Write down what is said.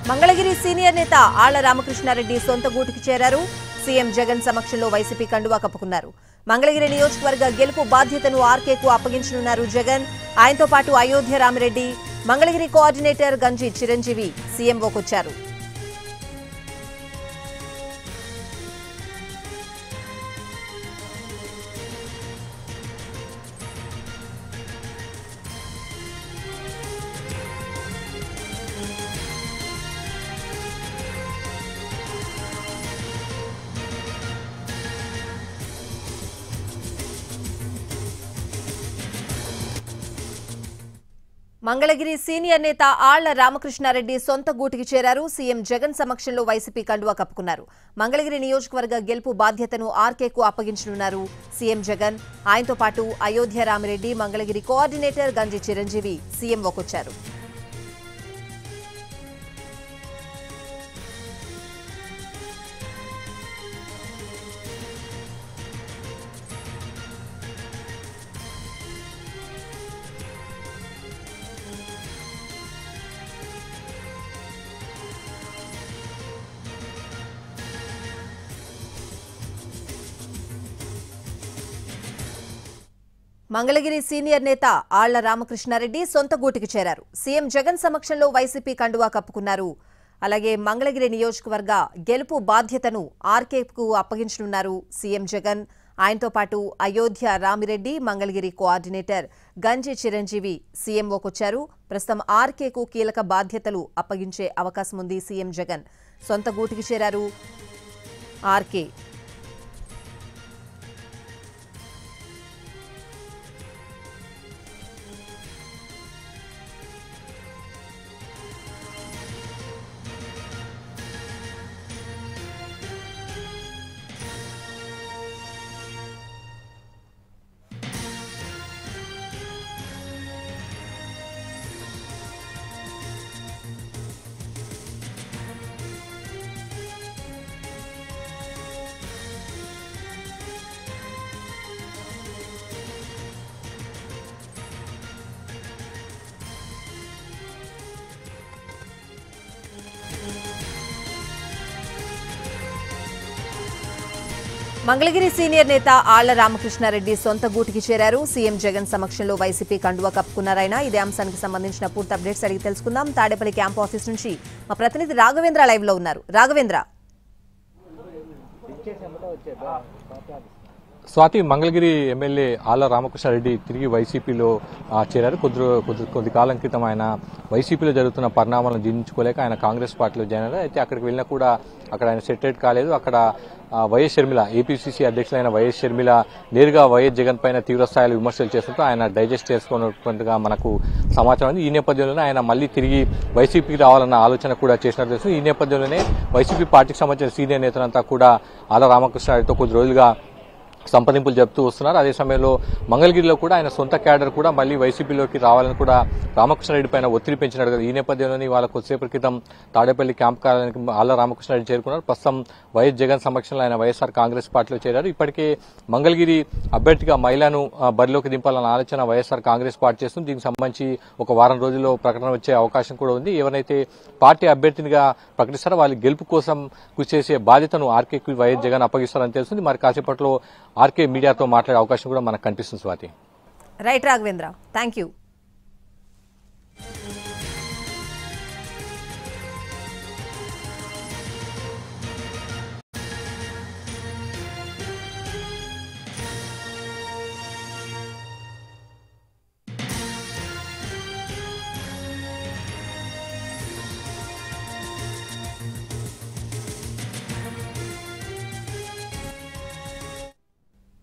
Mangalagiri senior నేత ఆళ్ల రామకృష్ణారెడ్డి సొంత గూటికి చేరారు. సీఎం జగన్ సమక్షంలో వైసీపీ కండువా కప్పుకున్నారు. మంగళగిరి నియోజకవర్గ గెలుపు బాధ్యతను ఆర్కేకు అప్పగించనున్నారు జగన్. ఆయనతో పాటు అయోధ్య రామిరెడ్డి, మంగళగిరి కోఆర్డినేటర్ గంజి చిరంజీవి సీఎంఓకొచ్చారు. మంగళగిరి సీనియర్ నేత ఆళ్ల రామకృష్ణారెడ్డి సొంత గూటికి చేరారు. సీఎం జగన్ సమక్షంలో వైసీపీ కండువా కప్పుకున్నారు. మంగళగిరి నియోజకవర్గ గెలుపు బాధ్యతను ఆర్కేకు అప్పగించనున్నారు సీఎం జగన్. ఆయనతో పాటు అయోధ్య రామిరెడ్డి, మంగళగిరి కోఆర్డినేటర్ గంజి చిరంజీవి సీఎంఓకొచ్చారు. మంగళగిరి సీనియర్ నేత ఆళ్ల రామకృష్ణారెడ్డి సొంత గూటికి చేరారు. సీఎం జగన్ సమక్షంలో వైసీపీ కండువా కప్పుకున్నారు. అలాగే మంగళగిరి నియోజకవర్గ గెలుపు బాధ్యతను ఆర్కేకు అప్పగించనున్నారు సీఎం జగన్. ఆయనతో పాటు అయోధ్య రామిరెడ్డి, మంగళగిరి కోఆర్డినేటర్ గంజి చిరంజీవి సీఎంఓకొచ్చారు. ప్రస్తుతం ఆర్కేకు కీలక బాధ్యతలు అప్పగించే అవకాశం ఉంది. సీఎం జగన్ సొంత గూటికి చేరారు ఆర్కే. మంగళగిరి సీనియర్ నేత ఆళ్ల రామకృష్ణారెడ్డి సొంత గూటికి చేరారు. సీఎం జగన్ సమక్షంలో వైసీపీ కండువా కప్పుకున్నారాయన. ఇదే అంశానికి సంబంధించిన పూర్తి అప్డేట్స్ అడిగి తెలుసుకుందాం. తాడేపల్లి క్యాంప్ ఆఫీస్ నుంచి మా ప్రతినిధి రాఘవేంద్ర లైవ్ లో ఉన్నారు. రాఘవేంద్ర, స్వాతి, మంగళగిరి ఎమ్మెల్యే ఆళ్ల రామకృష్ణారెడ్డి తిరిగి వైసీపీలో చేరారు. కొద్ది కాలం క్రితం ఆయన వైసీపీలో జరుగుతున్న పరిణామాలను జీర్ణించుకోలేక ఆయన కాంగ్రెస్ పార్టీలో జాయిన్ అయ్యారు. అయితే అక్కడికి వెళ్ళినా కూడా అక్కడ ఆయన సెటిల్ కాలేదు. అక్కడ వైఎస్ షర్మిల, ఏపీసీసీ అధ్యక్షులైన వైఎస్ షర్మిల నేరుగా వైఎస్ జగన్ పైన తీవ్రస్థాయిలో విమర్శలు చేస్తుంటూ ఆయన డైజెస్ట్ చేసుకున్నట్టుగా మనకు సమాచారం ఉంది. ఈ నేపథ్యంలోనే ఆయన మళ్లీ తిరిగి వైసీపీకి రావాలన్న ఆలోచన కూడా చేసినట్టు తెలుస్తుంది. ఈ నేపథ్యంలోనే వైసీపీ పార్టీకి సంబంధించిన సీనియర్ నేతలంతా కూడా ఆళ్ల రామకృష్ణారెడ్డితో కొద్ది రోజులుగా సంప్రదింపులు జరుపుతూ వస్తున్నారు. అదే సమయంలో మంగళగిరిలో కూడా ఆయన సొంత క్యాడర్ కూడా మళ్లీ వైసీపీలోకి రావాలని కూడా రామకృష్ణారెడ్డి పైన ఒత్తిడి పెంచినాడు కదా. ఈ నేపథ్యంలోనే వాళ్ళ కొద్దిసేపటి క్రితం తాడేపల్లి క్యాంప్ కార్యాలయానికి ఆళ్ల రామకృష్ణారెడ్డి చేరుకున్నారు. ప్రస్తుతం వైఎస్ జగన్ సమక్షంలో ఆయన వైఎస్ఆర్ కాంగ్రెస్ పార్టీలో చేరారు. ఇప్పటికే మంగళగిరి అభ్యర్థిగా మహిళను బరిలోకి దింపాలన్న ఆలోచన వైఎస్ఆర్ కాంగ్రెస్ పార్టీ చేస్తుంది. దీనికి సంబంధించి ఒక వారం రోజుల్లో ప్రకటన వచ్చే అవకాశం కూడా ఉంది. ఎవరైతే పార్టీ అభ్యర్థినిగా ప్రకటిస్తారో వాళ్ళ గెలుపు కోసం కృషి చేసే బాధ్యతను ఆర్కేకి వైఎస్ జగన్ అప్పగిస్తారని తెలుస్తుంది. మరి కాసేపట్లో ఆర్కే మీడియాతో మాట్లాడే అవకాశం కూడా మనకు కనిపిస్తుంది. Swathi. Right Raghavendra, thank you.